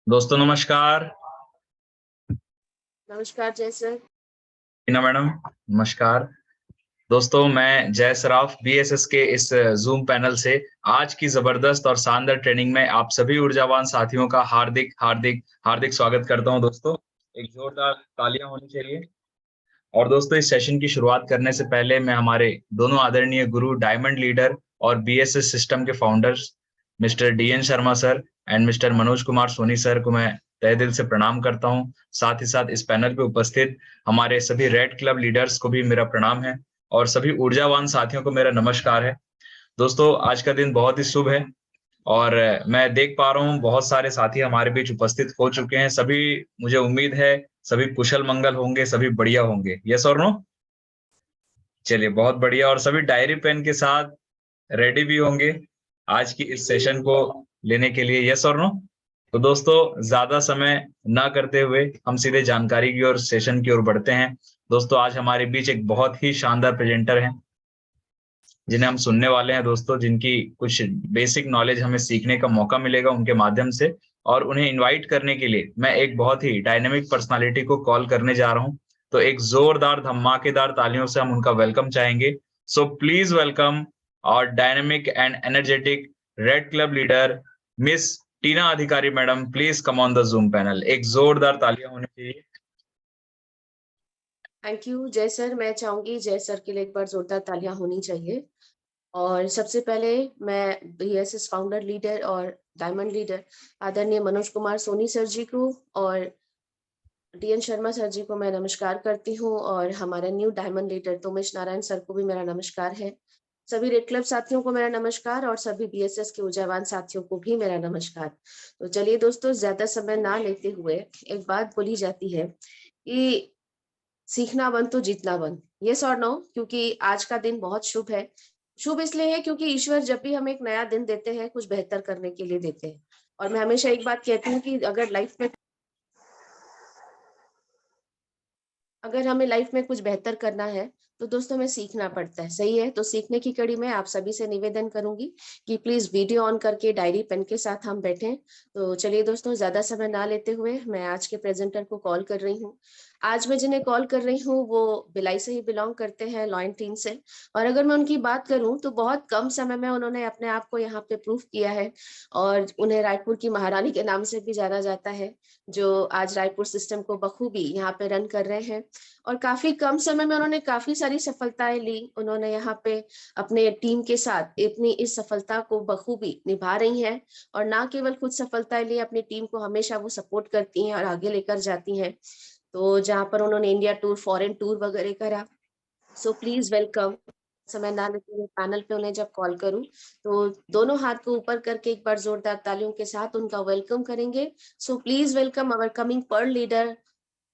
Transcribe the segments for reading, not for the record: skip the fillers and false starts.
दोस्तों नमस्कार। नमस्कार जय सर। टीना मैडम नमस्कार। दोस्तों मैं जय सराफ बीएसएस के इस जूम पैनल से आज की जबरदस्त और शानदार ट्रेनिंग में आप सभी ऊर्जावान साथियों का हार्दिक हार्दिक हार्दिक स्वागत करता हूं। दोस्तों एक जोरदार तालियां होनी चाहिए। और दोस्तों इस सेशन की शुरुआत करने से पहले मैं हमारे दोनों आदरणीय गुरु डायमंड लीडर और बीएसएस सिस्टम के founders mister DN Sharma sir and mister Manoj Kumar Soni sir को मैं तहे दिल से प्रणाम करता हूं। साथ ही साथ इस पैनल पे उपस्थित हमारे सभी रेड क्लब लीडर्स को भी मेरा प्रणाम है और सभी ऊर्जावान साथियों को मेरा नमस्कार है। दोस्तों आज का दिन बहुत ही शुभ है और मैं देख पा रहा हूँ बहुत सारे साथी हमारे बीच उपस्थित हो चुके हैं। सभी मुझे उम्मीद है सभी कुशल मंगल होंगे, सभी बढ़िया होंगे। यस और नो? चलिए बहुत बढ़िया। और सभी डायरी पेन के साथ रेडी भी होंगे आज की इस सेशन को लेने के लिए। यस और नो? तो दोस्तों ज्यादा समय ना करते हुए हम सीधे जानकारी की और सेशन की ओर बढ़ते हैं। दोस्तों आज हमारे बीच एक बहुत ही शानदार प्रेजेंटर हैं जिन्हें हम सुनने वाले हैं। दोस्तों जिनकी कुछ बेसिक नॉलेज हमें सीखने का मौका मिलेगा उनके माध्यम से। और उन्हें इनवाइट करने के लिए मैं एक बहुत ही डायनेमिक पर्सनालिटी को कॉल करने जा रहा हूं। तो एक जोरदार धमाकेदार तालियों से हम उनका वेलकम चाहेंगे। सो प्लीज वेलकम और dynamic and energetic red club leader miss Tina Adhikari madam. Please come on the Zoom panel. एक जोरदार तालियां होनी चाहिए। Thank you Jay sir. मैं चाहूंगी जय सर के लिए एक बार जोरदार तालियां होनी चाहिए। और सबसे पहले मैं बीएसएस फाउंडर लीडर और डायमंड लीडर आदरणीय मनोज कुमार सोनी सर जी को और डीएन शर्मा सर जी को मैं नमस्कार करती हूँ। और हमारे new diamond leader Tomesh Narayan sir को भी मेरा नमस्कार है। सभी रेड क्लब साथियों को मेरा नमस्कार और सभी बीएसएस के ऊर्जावान साथियों को भी मेरा नमस्कार। तो चलिए दोस्तों ज्यादा समय ना लेते हुए, एक बात बोली जाती है कि सीखना बंद तो जीतना बंद। यस और नो? क्योंकि आज का दिन बहुत शुभ है। शुभ इसलिए है क्योंकि ईश्वर जब भी हमें एक नया दिन देते हैं कुछ बेहतर करने के लिए देते हैं। और मैं हमेशा एक बात कहती हूँ कि अगर हमें लाइफ में कुछ बेहतर करना है तो दोस्तों हमें सीखना पड़ता है। सही है? तो सीखने की कड़ी में आप सभी से निवेदन करूंगी कि प्लीज वीडियो ऑन करके डायरी पेन के साथ हम बैठें। तो चलिए दोस्तों ज्यादा समय ना लेते हुए मैं आज के प्रेजेंटर को कॉल कर रही हूँ। आज मैं जिन्हें कॉल कर रही हूँ वो भिलाई से ही बिलोंग करते हैं, लॉयन टीम से। और अगर मैं उनकी बात करूं तो बहुत कम समय में उन्होंने अपने आप को यहाँ पे प्रूफ किया है। और उन्हें रायपुर की महारानी के नाम से भी जाना जाता है, जो आज रायपुर सिस्टम को बखूबी यहाँ पे रन कर रहे हैं। और काफी कम समय में उन्होंने काफी सारी सफलताएं ली। उन्होंने यहाँ पे अपने टीम के साथ इतनी इस सफलता को बखूबी निभा रही हैं। और ना केवल खुद सफलताएं ली, अपनी टीम को हमेशा वो सपोर्ट करती हैं और आगे लेकर जाती हैं। तो जहाँ पर उन्होंने इंडिया टूर, फॉरेन टूर वगैरह करा। सो प्लीज वेलकम। समय ना लेते हुए पैनल पे उन्हें जब कॉल करूं तो दोनों हाथ को ऊपर करके एक बार जोरदार तालियों के साथ उनका वेलकम करेंगे। So please welcome our coming pearl leader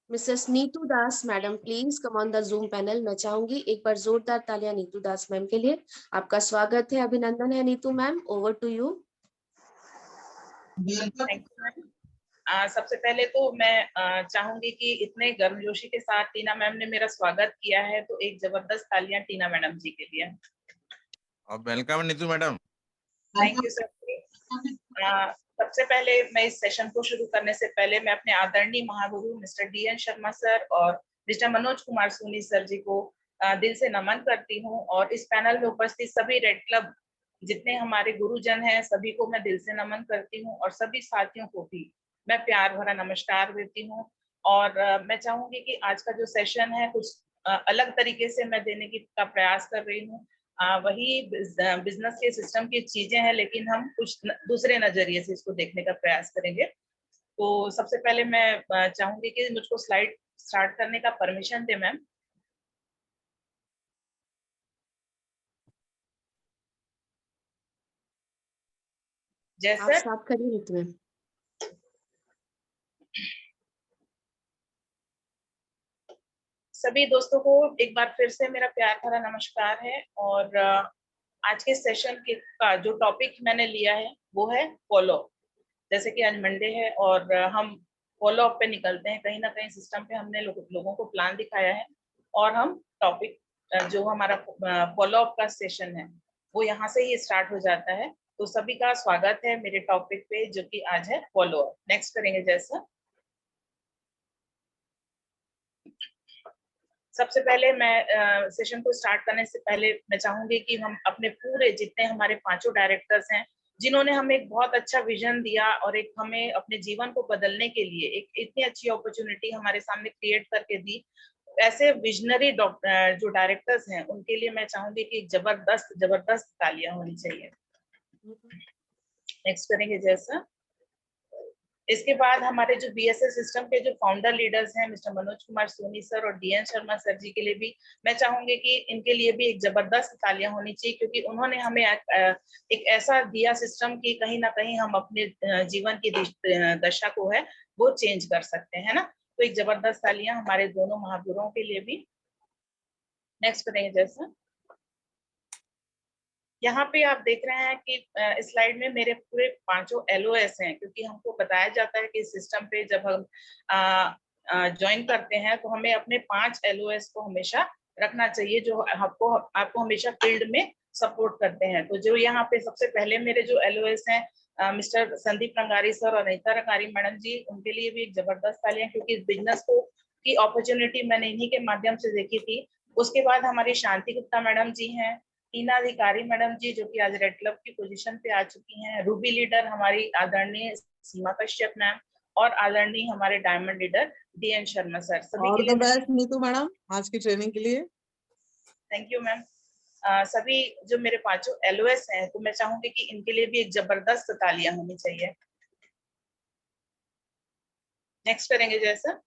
Mrs Neetu Das madam. Please come on the Zoom panel. मैं चाहूंगी एक बार जोरदार तालियां नीतू दास मैम के लिए। आपका स्वागत है, अभिनंदन है Neetu ma'am. Over to you. Thank you ma'am. सबसे पहले तो मैं चाहूंगी कि इतने गर्मजोशी के साथ टीना मैम ने मेरा स्वागत किया है, तो एक जबरदस्त तालियां टीना मैडम जी के लिए। Welcome Neetu madam. Thank you sir. सबसे पहले मैं इस सेशन को शुरू करने से पहले मैं अपने आदरणीय Mahaguru mister DN Sharma sir और मिस्टर मनोज कुमार सोनी सर जी को दिल से नमन करती हूँ। और इस पैनल में उपस्थित सभी रेड क्लब जितने हमारे गुरुजन हैं सभी को मैं दिल से नमन करती हूँ और सभी साथियों को भी मैं प्यार भरा नमस्कार देती हूँ। और मैं चाहूंगी कि आज का जो सेशन है कुछ अलग तरीके से मैं देने का प्रयास कर रही हूँ। वही बिजनेस के सिस्टम की चीजें हैं, लेकिन हम कुछ दूसरे नजरिए से इसको देखने का प्रयास करेंगे। तो सबसे पहले मैं चाहूंगी कि मुझको स्लाइड स्टार्ट करने का परमिशन दे मैम। आप स्टार्ट करिए नीतू मैम। सभी दोस्तों को एक बार फिर से मेरा प्यार भरा नमस्कार है। और आज के सेशन का जो टॉपिक मैंने लिया है वो है फॉलो। जैसे कि आज मंडे है और हम फॉलो अप पे निकलते हैं। कहीं ना कहीं सिस्टम पे हमने लोगों को प्लान दिखाया है और हम टॉपिक जो हमारा फॉलो अप का सेशन है वो यहाँ से ही स्टार्ट हो जाता है। तो सभी का स्वागत है मेरे टॉपिक पे, जो कि आज है फॉलो अप। नेक्स्ट करेंगे जैसा। सबसे पहले मैं सेशन को स्टार्ट करने से पहले मैं चाहूंगी कि हम अपने पूरे जितने हमारे पांचों डायरेक्टर्स हैं, जिन्होंने हमें एक बहुत अच्छा विजन दिया और एक हमें अपने जीवन को बदलने के लिए एक इतनी अच्छी अपॉर्चुनिटी हमारे सामने क्रिएट करके दी, ऐसे विजनरी जो डायरेक्टर्स हैं उनके लिए मैं चाहूंगी कि जबरदस्त जबरदस्त तालियां होनी चाहिए। नेक्स्ट करेंगे जैसा। इसके बाद हमारे जो बीएसएस सिस्टम के जो फाउंडर लीडर्स हैं, मिस्टर मनोज कुमार सोनी सर और डीएन शर्मा सर जी के लिए भी मैं चाहूंगी कि इनके लिए भी एक जबरदस्त तालियां होनी चाहिए, क्योंकि उन्होंने हमें एक ऐसा दिया सिस्टम कि कहीं ना कहीं हम अपने जीवन की दशा को है वो चेंज कर सकते हैं ना। तो एक जबरदस्त तालियां हमारे दोनों महागुरुओं के लिए भी। नेक्स्ट करेंगे जैसा। यहाँ पे आप देख रहे हैं कि स्लाइड में मेरे पूरे पांचों LOS हैं, क्योंकि हमको बताया जाता है कि इस सिस्टम पे जब हम ज्वाइन करते हैं तो हमें अपने 5 LOS को हमेशा रखना चाहिए, जो आपको हमेशा फील्ड में सपोर्ट करते हैं। तो जो यहाँ पे सबसे पहले मेरे जो LOS हैं, मिस्टर संदीप रंगारी सर और अनीता रंगारी मैडम जी, उनके लिए भी एक जबरदस्त तालियां, क्योंकि इस बिजनेस को की अपॉर्चुनिटी मैंने इन्हीं के माध्यम से देखी थी। उसके बाद हमारी शांति गुप्ता मैडम जी हैं, टीना अधिकारी मैडम जी जो कि आज रेड क्लब की पोजीशन पे आ चुकी हैं, रूबी लीडर हमारी आदरणीय सीमा कश्यप मैम और आदरणीय हमारे diamond leader DN Sharma sir. सभी के लिए बेस्ट नीतू मैडम आज की ट्रेनिंग के लिए। Thank you ma'am. सभी जो मेरे पांचों LOS हैं, तो मैं चाहूंगी कि इनके लिए भी एक जबरदस्त तालियां होनी चाहिए। नेक्स्ट करेंगे जैसा।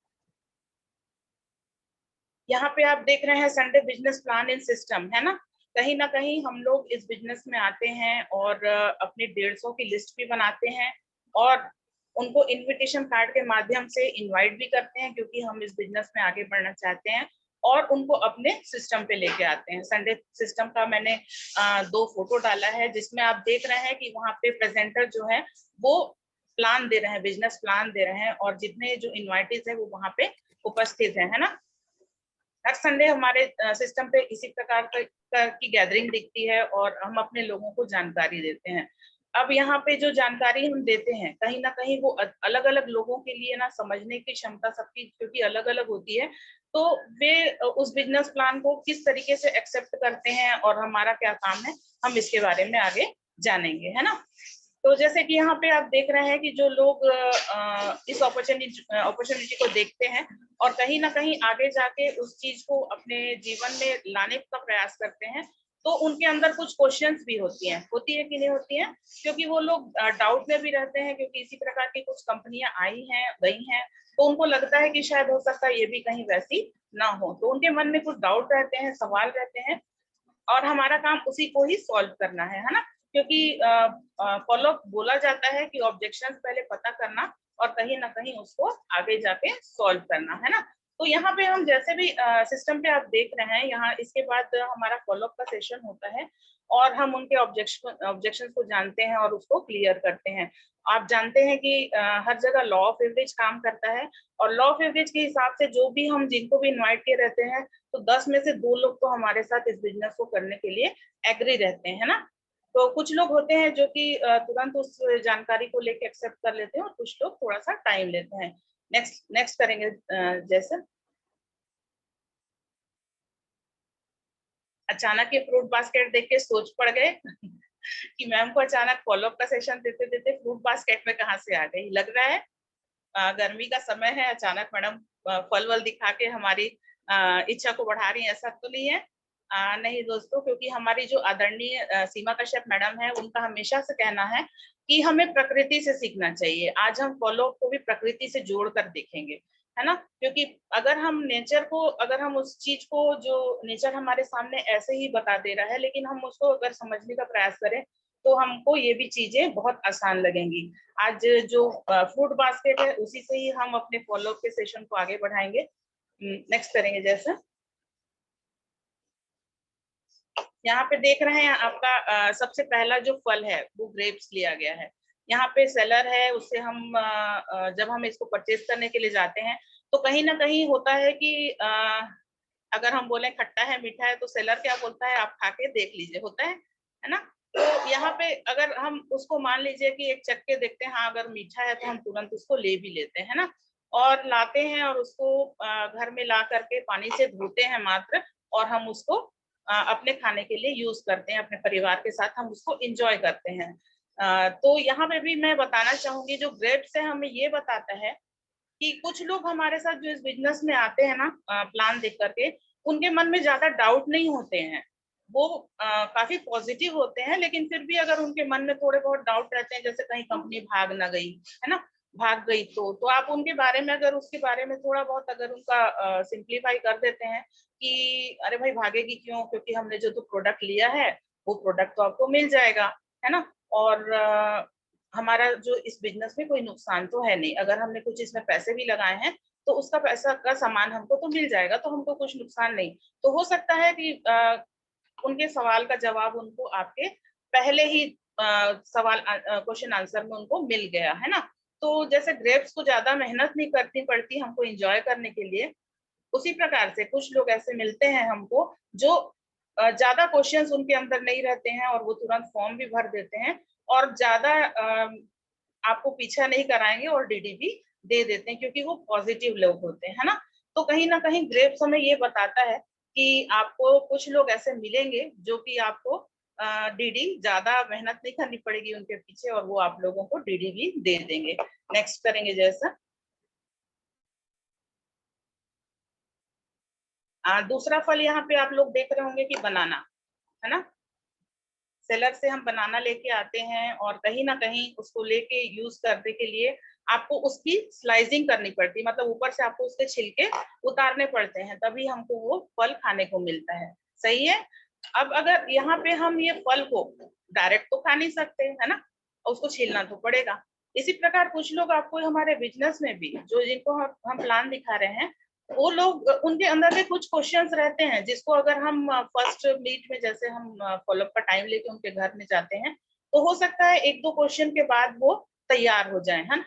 यहाँ पे आप देख रहे हैं Sunday business plan in system, है ना। कहीं ना कहीं हम लोग इस बिजनेस में आते हैं और अपनी 150 की लिस्ट भी बनाते हैं और उनको इनविटेशन कार्ड के माध्यम से इनवाइट भी करते हैं, क्योंकि हम इस बिजनेस में आगे बढ़ना चाहते हैं और उनको अपने सिस्टम पे लेके आते हैं। संडे सिस्टम का मैंने 2 फोटो डाला है, जिसमें आप देख रहे हैं कि वहाँ पे प्रेजेंटर जो है वो प्लान दे रहे हैं, बिजनेस प्लान दे रहे हैं, और जितने जो इन्वाइटीज है वो वहाँ पे उपस्थित है ना। हर संडे हमारे सिस्टम पे इसी प्रकार की गैदरिंग दिखती है और हम अपने लोगों को जानकारी देते हैं। अब यहाँ पे जो जानकारी हम देते हैं, कहीं ना कहीं वो अलग अलग लोगों के लिए ना समझने की क्षमता सबकी क्योंकि अलग अलग होती है, तो वे उस बिजनेस प्लान को किस तरीके से एक्सेप्ट करते हैं और हमारा क्या काम है, हम इसके बारे में आगे जानेंगे, है ना। तो जैसे कि यहाँ पे आप देख रहे हैं कि जो लोग इस अपॉर्चुनिटी को देखते हैं और कहीं ना कहीं आगे जाके उस चीज को अपने जीवन में लाने का प्रयास करते हैं, तो उनके अंदर कुछ क्वेश्चंस भी होती है कि नहीं होती हैं, क्योंकि वो लोग डाउट में भी रहते हैं, क्योंकि इसी प्रकार की कुछ कंपनियां आई हैं गई हैं, तो उनको लगता है कि शायद हो सकता है ये भी कहीं वैसी ना हो, तो उनके मन में कुछ डाउट रहते हैं, सवाल रहते हैं, और हमारा काम उसी को ही सॉल्व करना है ना। क्योंकि फॉलो बोला जाता है कि ऑब्जेक्शंस पहले पता करना और कहीं ना कहीं उसको आगे जाके सॉल्व करना, है ना। तो यहाँ पे हम जैसे भी सिस्टम पे आप देख रहे हैं, यहाँ इसके बाद हमारा फॉलोअप का सेशन होता है और हम उनके ऑब्जेक्शन को जानते हैं और उसको क्लियर करते हैं। आप जानते हैं कि हर जगह लॉ ऑफ एवरेज काम करता है और लॉ ऑफ एवरेज के हिसाब से जो भी हम जिनको भी इनवाइट किए रहते हैं, तो 10 में से 2 लोग तो हमारे साथ इस बिजनेस को करने के लिए एग्री रहते हैं ना। तो कुछ लोग होते हैं जो कि तुरंत उस जानकारी को लेके एक्सेप्ट कर लेते हैं और कुछ लोग थोड़ा सा टाइम लेते हैं। नेक्स्ट करेंगे जैसे। अचानक ये फ्रूट बास्केट देख के सोच पड़ गए कि मैम को अचानक फॉलोअप का सेशन देते देते फ्रूट बास्केट में कहाँ से आ गई। लग रहा है गर्मी का समय है, अचानक मैडम फल वल दिखा के हमारी इच्छा को बढ़ा रही है, ऐसा तो नहीं है। नहीं दोस्तों, क्योंकि हमारी जो आदरणीय सीमा कश्यप मैडम है, उनका हमेशा से कहना है कि हमें प्रकृति से सीखना चाहिए। आज हम फॉलोअप को भी प्रकृति से जोड़कर देखेंगे, है ना। क्योंकि अगर हम उस चीज को जो नेचर हमारे सामने ऐसे ही बता दे रहा है, लेकिन हम उसको अगर समझने का प्रयास करें तो हमको ये भी चीजें बहुत आसान लगेंगी। आज जो फ्रूट बास्केट है उसी से ही हम अपने फॉलोअप के सेशन को आगे बढ़ाएंगे। नेक्स्ट करेंगे जैसे। यहाँ पे देख रहे हैं आपका सबसे पहला जो फल है वो ग्रेप्स लिया गया है। यहाँ पे सेलर है, उससे हम जब हम इसको परचेज करने के लिए जाते हैं तो कहीं ना कहीं होता है कि अगर हम बोले खट्टा है मीठा है, तो सेलर क्या बोलता है, आप खा के देख लीजिए, होता है ना। तो यहाँ पे अगर हम उसको मान लीजिए कि एक चक्के देखते हैं, हाँ अगर मीठा है तो हम तुरंत उसको ले भी लेते हैं ना, और लाते हैं और उसको घर में ला करके पानी से धोते हैं मात्र, और हम उसको अपने खाने के लिए यूज करते हैं, अपने परिवार के साथ हम उसको एंजॉय करते हैं। तो यहाँ पे भी मैं बताना चाहूंगी, जो ग्रेप्स है हमें ये बताता है कि कुछ लोग हमारे साथ जो इस बिजनेस में आते हैं ना प्लान देख करके, उनके मन में ज्यादा डाउट नहीं होते हैं, वो काफी पॉजिटिव होते हैं, लेकिन फिर भी अगर उनके मन में थोड़े बहुत डाउट रहते हैं, जैसे कहीं कंपनी भाग ना गई है ना, भाग गई तो आप उनके बारे में अगर उसके बारे में थोड़ा बहुत अगर उनका सिंप्लीफाई कर देते हैं कि अरे भाई भागेगी क्यों, क्योंकि हमने जो तो प्रोडक्ट लिया है वो प्रोडक्ट तो आपको मिल जाएगा, है ना, और हमारा जो इस बिजनेस में कोई नुकसान तो है नहीं, अगर हमने कुछ इसमें पैसे भी लगाए हैं तो उसका पैसा का सामान हमको तो मिल जाएगा, तो हमको कुछ नुकसान नहीं। तो हो सकता है कि उनके सवाल का जवाब उनको आपके पहले ही सवाल क्वेश्चन आंसर में उनको मिल गया है ना। तो जैसे ग्रेप्स को ज्यादा मेहनत नहीं करनी पड़ती हमको एंजॉय करने के लिए, उसी प्रकार से कुछ लोग ऐसे मिलते हैं हमको जो ज्यादा क्वेश्चंस उनके अंदर नहीं रहते हैं और वो तुरंत फॉर्म भी भर देते हैं और ज्यादा आपको पीछा नहीं कराएंगे और डीडी भी दे देते हैं, क्योंकि वो पॉजिटिव लोग होते हैं, है ना। तो कहीं ना कहीं ग्रेप्स हमें ये बताता है कि आपको कुछ लोग ऐसे मिलेंगे जो कि आपको डीडी ज्यादा मेहनत नहीं करनी पड़ेगी उनके पीछे, और वो आप लोगों को डीडी भी दे देंगे। नेक्स्ट करेंगे जैसा दूसरा फल यहाँ पे आप लोग देख रहे होंगे कि बनाना, है ना। सेलर से हम बनाना लेके आते हैं और कहीं ना कहीं उसको लेके यूज करने के लिए आपको उसकी स्लाइसिंग करनी पड़ती है, मतलब ऊपर से आपको उसके छिलके उतारने पड़ते हैं, तभी हमको वो फल खाने को मिलता है। सही है। अब अगर यहाँ पे हम ये फल को डायरेक्ट तो खा नहीं सकते, है ना, उसको छीलना तो पड़ेगा। इसी प्रकार कुछ लोग आपको हमारे बिजनेस में भी जो जिनको हम प्लान दिखा रहे हैं, वो लोग उनके अंदर भी कुछ क्वेश्चंस रहते हैं जिसको अगर हम फर्स्ट मीट में जैसे हम फॉलोअप का टाइम लेके उनके घर में जाते हैं, तो हो सकता है एक दो क्वेश्चन के बाद वो तैयार हो जाए, है ना,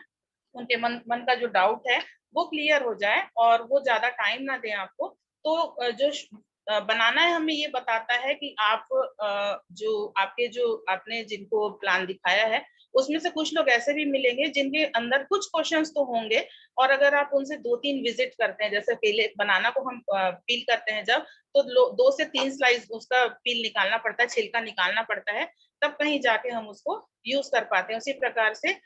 उनके मन का जो डाउट है वो क्लियर हो जाए और वो ज्यादा टाइम ना दें आपको। तो जो बनाना है हमें ये बताता है कि आप जो आपके जो आपने जिनको प्लान दिखाया है उसमें से कुछ लोग ऐसे भी मिलेंगे जिनके अंदर कुछ क्वेश्चंस तो होंगे, और अगर आप उनसे 2-3 विजिट करते हैं, जैसे पहले बनाना को हम पील करते हैं जब, तो 2 से 3 स्लाइस उसका पील निकालना पड़ता है, छिलका निकालना पड़ता है, तब कहीं जाके हम उसको यूज कर पाते हैं। उसी प्रकार से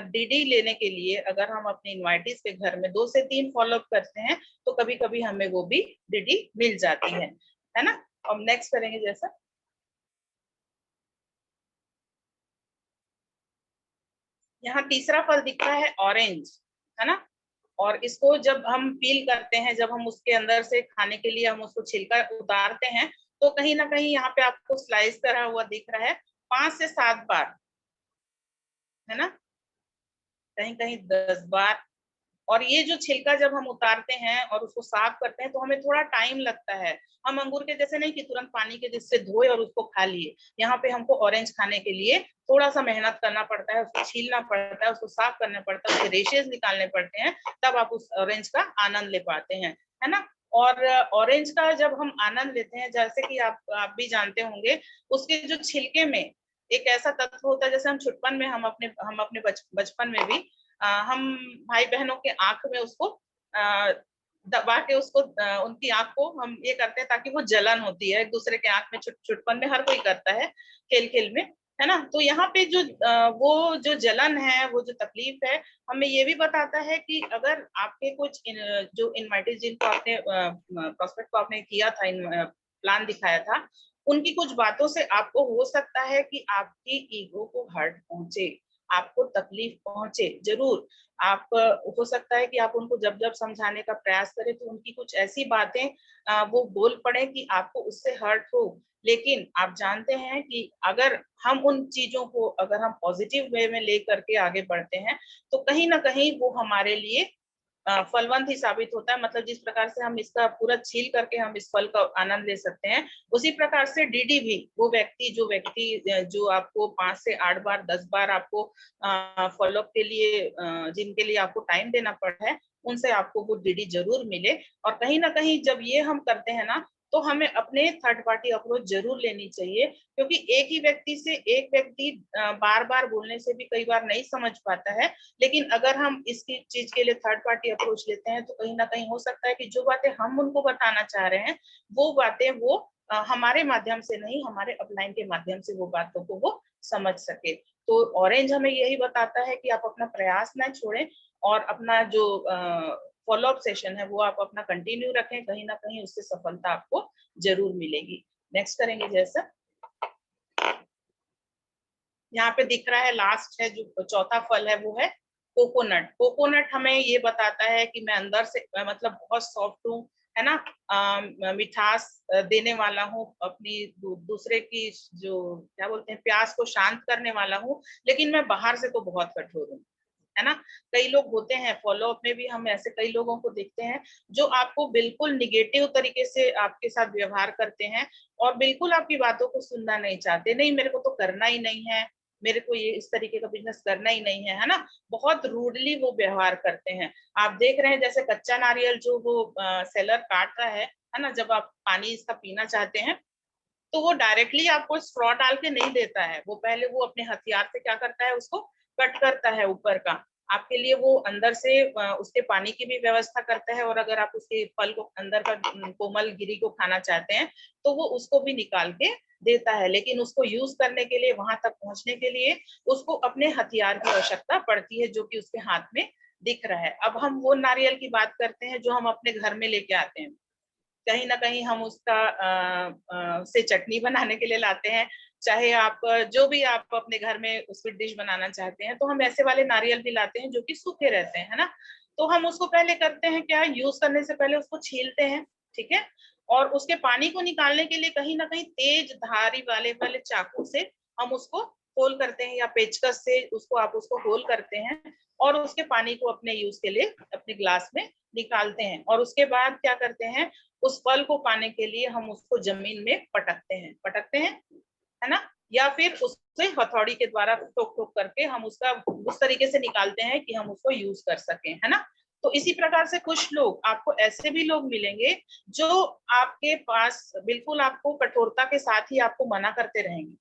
डीडी लेने के लिए अगर हम अपने इनवाइटीज के घर में 2 से 3 फॉलोअप करते हैं तो कभी कभी हमें वो भी डीडी मिल जाती है ना। अब नेक्स्ट करेंगे जैसा यहाँ तीसरा फल दिखता है ऑरेंज, है ना। और इसको जब हम पील करते हैं, जब हम उसके अंदर से खाने के लिए हम उसको छिलका उतारते हैं, तो कहीं ना कहीं यहाँ पे आपको स्लाइस करा हुआ दिख रहा है 5 से 7 बार, है ना, कहीं कहीं 10 बार। और ये जो छिलका जब हम उतारते हैं और उसको साफ करते हैं तो हमें थोड़ा टाइम लगता है। हम अंगूर के जैसे नहीं कि तुरंत पानी के जिससे धोए और उसको खा लिए, यहाँ पे हमको ऑरेंज खाने के लिए थोड़ा सा मेहनत करना पड़ता है, उसको छीलना पड़ता है, उसको साफ करना पड़ता है, उसके रेशेज निकालने पड़ते हैं, तब आप उस ऑरेंज का आनंद ले पाते हैं, है ना। और ऑरेंज का जब हम आनंद लेते हैं, जैसे कि आप भी जानते होंगे, उसके जो छिलके में एक ऐसा तत्व होता है, जैसे हम छुटपन में हम अपने बचपन में भी हम भाई बहनों के आंख में उसको दबा के उसको उनकी आंख को हम ये करते हैं ताकि वो जलन होती है, एक दूसरे के आंख में छुटपन में हर कोई करता है खेल खेल में, है ना। तो यहाँ पे जो वो जो जलन है, वो जो तकलीफ है, हमें ये भी बताता है कि अगर आपके कुछ जो इनवाइटेड जिनको आपने प्रोस्पेक्ट को आपने किया था, प्लान दिखाया था, उनकी कुछ बातों से आपको हो सकता है कि आपकी ईगो को हर्ट पहुंचे, आपको तकलीफ पहुंचे जरूर। आप हो सकता है कि आप उनको जब जब समझाने का प्रयास करें तो उनकी कुछ ऐसी बातें वो बोल पड़े कि आपको उससे हर्ट हो, लेकिन आप जानते हैं कि अगर हम उन चीजों को अगर हम पॉजिटिव वे में ले करके आगे बढ़ते हैं तो कहीं ना कहीं वो हमारे लिए फलवंत ही साबित होता है। मतलब जिस प्रकार से हम इसका पूरा छील करके हम इस फल का आनंद ले सकते हैं, उसी प्रकार से डीडी भी वो व्यक्ति जो आपको 5 से 8 बार 10 बार आपको फॉलोअप के लिए जिनके लिए आपको टाइम देना पड़ा है, उनसे आपको वो डीडी जरूर मिले। और कहीं ना कहीं जब ये हम करते हैं ना, तो हमें अपने थर्ड पार्टी अप्रोच जरूर लेनी चाहिए, क्योंकि एक ही व्यक्ति से एक व्यक्ति बार बार बोलने से भी कई बार नहीं समझ पाता है। लेकिन अगर हम इसकी चीज के लिए थर्ड पार्टी अप्रोच लेते हैं तो कहीं ना कहीं हो सकता है कि जो बातें हम उनको बताना चाह रहे हैं वो बातें वो हमारे माध्यम से नहीं, हमारे अपलाइन के माध्यम से वो बातों को वो समझ सके। तो ऑरेंज हमें यही बताता है कि आप अपना प्रयास ना छोड़ें और अपना जो फॉलोअप सेशन है वो आप अपना कंटिन्यू रखें, कहीं ना कहीं उससे सफलता आपको जरूर मिलेगी। नेक्स्ट करेंगे जैसा यहाँ पे दिख रहा है, लास्ट है जो चौथा फल है वो है कोकोनट। कोकोनट हमें ये बताता है कि मैं अंदर से मतलब बहुत सॉफ्ट हूँ, है ना, मिठास देने वाला हूँ, अपनी दूसरे की जो क्या बोलते हैं प्यास को शांत करने वाला हूँ, लेकिन मैं बाहर से तो बहुत कठोर हूँ, है ना। कई लोग होते हैं, फॉलोअप में भी हम ऐसे कई लोगों को देखते हैं जो आपको बिल्कुल निगेटिव तरीके से आपके साथ व्यवहार करते हैं और बिल्कुल आपकी बातों को सुनना नहीं चाहते। नहीं, मेरे को तो करना ही नहीं है, मेरे को ये इस तरीके का बिजनेस करना ही नहीं है ना। बहुत रूडली वो व्यवहार करते हैं। आप देख रहे हैं जैसे कच्चा नारियल जो वो सेलर काट रहा है ना, जब आप पानी इसका पीना चाहते हैं तो वो डायरेक्टली आपको स्ट्रॉ डाल के नहीं देता है, वो पहले वो अपने हथियार से क्या करता है, उसको कट करता है ऊपर का, आपके लिए वो अंदर से उसके पानी की भी व्यवस्था करता है, और अगर आप उसके फल को अंदर का कोमल गिरी को खाना चाहते हैं तो वो उसको भी निकाल के देता है। लेकिन उसको यूज करने के लिए, वहां तक पहुंचने के लिए उसको अपने हथियार की आवश्यकता पड़ती है जो कि उसके हाथ में दिख रहा है। अब हम वो नारियल की बात करते हैं जो हम अपने घर में लेके आते हैं। कहीं ना कहीं हम उसका से चटनी बनाने के लिए लाते हैं, चाहे आप जो भी आप अपने घर में स्वीट डिश बनाना चाहते हैं, तो हम ऐसे वाले नारियल भी लाते हैं जो कि सूखे रहते हैं, है ना। तो हम उसको पहले करते हैं क्या, यूज करने से पहले उसको छीलते हैं, ठीक है, और उसके पानी को निकालने के लिए कहीं ना कहीं तेज धारी वाले चाकू से हम उसको होल करते हैं, या पेचकस से उसको आप उसको होल करते हैं और उसके पानी को अपने यूज के लिए अपने ग्लास में निकालते हैं। और उसके बाद क्या करते हैं, उस फल को पाने के लिए हम उसको जमीन में पटकते हैं, है ना, या फिर उससे हथौड़ी के द्वारा ठोक ठोक करके हम उसका उस तरीके से निकालते हैं कि हम उसको यूज कर सकें, है ना। तो इसी प्रकार से कुछ लोग, आपको ऐसे भी लोग मिलेंगे जो आपके पास बिल्कुल आपको कठोरता के साथ ही आपको मना करते रहेंगे,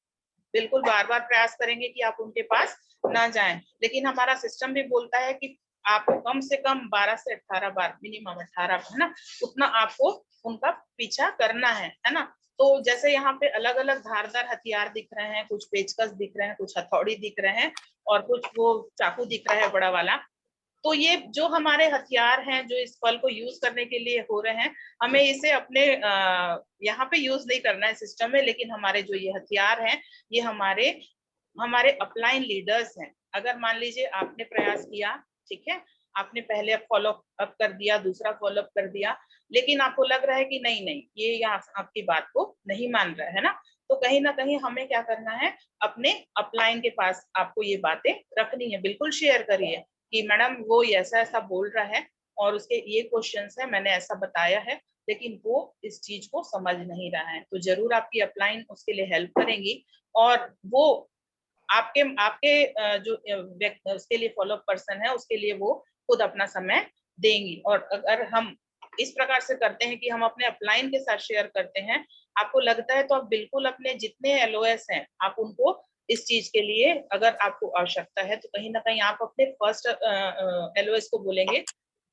बिल्कुल बार बार प्रयास करेंगे कि आप उनके पास ना जाएं, लेकिन हमारा सिस्टम भी बोलता है कि आपको कम से कम 12 से 18 बार, मिनिमम 18, है ना, उतना आपको उनका पीछा करना है ना। तो जैसे यहाँ पे अलग अलग धारदार हथियार दिख रहे हैं, कुछ पेचकस दिख रहे हैं, कुछ हथौड़ी दिख रहे हैं और कुछ वो चाकू दिख रहा है बड़ा वाला। तो ये जो हमारे हथियार हैं जो इस फल को यूज करने के लिए हो रहे हैं, हमें इसे अपने यहाँ पे यूज नहीं करना है सिस्टम में, लेकिन हमारे जो ये हथियार हैं ये हमारे हमारे अपलाइन लीडर्स हैं। अगर मान लीजिए आपने प्रयास किया, ठीक है, आपने पहले फॉलो अप कर दिया, दूसरा फॉलो अप कर दिया, लेकिन आपको लग रहा है कि नहीं नहीं ये यहाँ आपकी बात को नहीं मान रहा है ना, तो कहीं ना कहीं हमें क्या करना है, अपने अपलाइन के पास आपको ये बातें रखनी है। बिल्कुल शेयर करिए कि मैडम वो ऐसा ऐसा बोल रहा है और उसके ये क्वेश्चंस है, मैंने ऐसा बताया है, लेकिन वो इस चीज को समझ नहीं रहा है। तो जरूर आपकी अपलाइन उसके लिए हेल्प करेंगी और वो आपके आपके जो उसके लिए फॉलोअप पर्सन है उसके लिए वो खुद अपना समय देंगी। और अगर हम इस प्रकार से करते हैं कि हम अपने अपलाइन के साथ शेयर करते हैं, आपको लगता है तो आप बिल्कुल अपने जितने एलओएस हैं आप उनको इस चीज के लिए, अगर आपको आवश्यकता है तो कहीं ना कहीं आप अपने फर्स्ट एलओएस को बोलेंगे।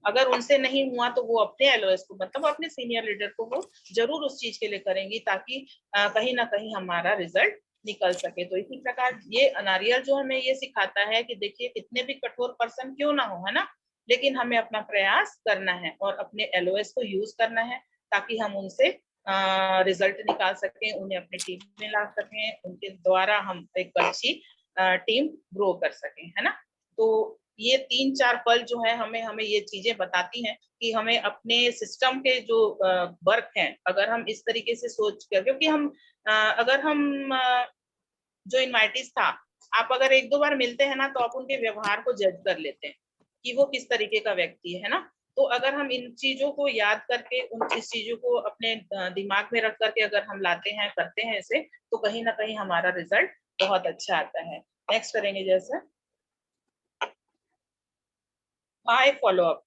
अगर उनसे नहीं हुआ तो वो अपने एलओएस को, मतलब अपने सीनियर लीडर को वो जरूर उस चीज के लिए करेंगी, ताकि कहीं ना कहीं हमारा रिजल्ट निकल सके। तो इसी प्रकार ये नारियल जो हमें ये सिखाता है कि देखिए कितने भी कठोर पर्सन क्यों ना हो, है ना, लेकिन हमें अपना प्रयास करना है और अपने एलओएस को यूज करना है ताकि हम उनसे रिजल्ट निकाल सकें, उन्हें अपनी टीम में ला सकें, उनके द्वारा हम एक अच्छी टीम ग्रो कर सकें, है ना। तो ये 3-4 पल जो है हमें ये चीजें बताती हैं कि हमें अपने सिस्टम के जो वर्क हैं, अगर हम इस तरीके से सोच कर, क्योंकि हम अगर हम जो इनवाइटीज था, आप अगर 1-2 बार मिलते हैं ना तो आप उनके व्यवहार को जज कर लेते हैं कि वो किस तरीके का व्यक्ति है ना। तो अगर हम इन चीजों को याद करके, उन इस चीजों को अपने दिमाग में रख करके अगर हम लाते हैं, करते हैं इसे, तो कहीं ना कहीं हमारा रिजल्ट बहुत अच्छा आता है। नेक्स्ट करेंगे जैसे वाई फॉलोअप,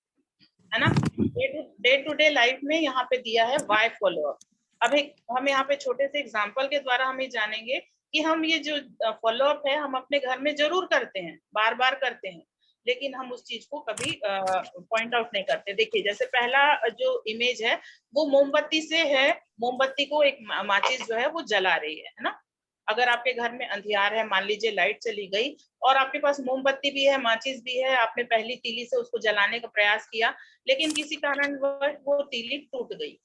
है ना। डे टू डे लाइफ में यहाँ पे दिया है वाई फॉलोअप। अब हम यहाँ पे छोटे से एग्जाम्पल के द्वारा हम ये जानेंगे कि हम ये जो फॉलोअप है हम अपने घर में जरूर करते हैं, बार बार करते हैं, लेकिन हम उस चीज को कभी पॉइंट आउट नहीं करते। देखिए जैसे पहला जो इमेज है वो मोमबत्ती से है। मोमबत्ती को एक माचिस जो है वो जला रही है ना। अगर आपके घर में अंधियार है, मान लीजिए लाइट चली गई और आपके पास मोमबत्ती भी है, माचिस भी है, आपने पहली तीली से उसको जलाने का प्रयास किया, लेकिन किसी कारण वो तीली टूट गई,